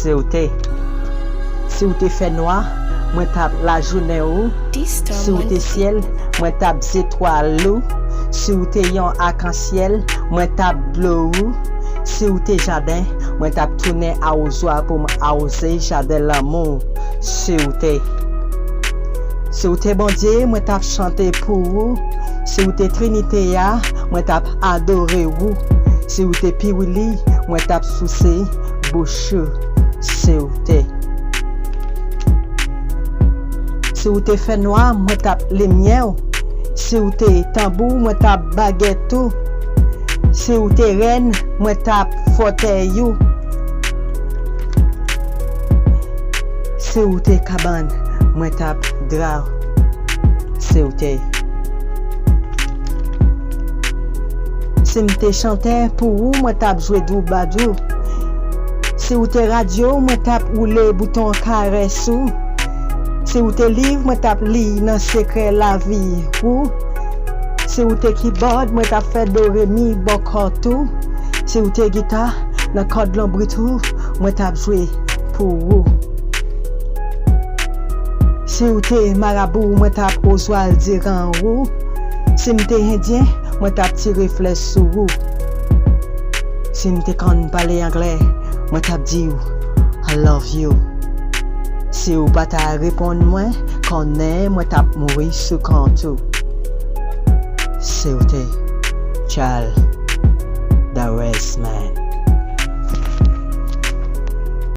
c'est où t'es. Si où t'es fait noir, moi tape la journée ou. Si où t'es ciel, moi tape étoile ou. Si où t'es yon arc-en-ciel, moi tape bleu ou. Si où t'es jardin, moi tape tourner arrosoir pour m'arroser jardin l'amour. Si où t'es. Si où t'es bon Dieu, moi tape chanter pour vous. Si où t'es Trinité ya, moi tape adorer vous. Si où t'es Piwili, moi tape souci bouche. Si où t'es. Si où t'es fait noir, moi tape les miens. Si où t'es tambour, moi tape baguette tout. Si où t'es reine, moi tape fauteuil. Si où t'es cabane, moi tape drap. Si où t'es. Si m'te chanter pour vous, moi tape jouer dou badou. Si où t'es radio, moi tape rouler bouton caresse ou. Si où t'es livre, moi tape li dans secret la vie ou. Si où t'es keyboard, moi tape fait do ré mi bokor tout. Si où t'es guitare, dans corde l'ombre tout, moi tape jouer pour vous. Si où t'es marabout, moi tape Oswald Diran ou. Si m'te indien, moi tape tirer flèche sur vous. Si m'te kon parler anglais, moi tape dit I love you. Si ou pas ta répondre moi, connais moi tape mourir sur compte. Si ou t'es Charles the Rest Man.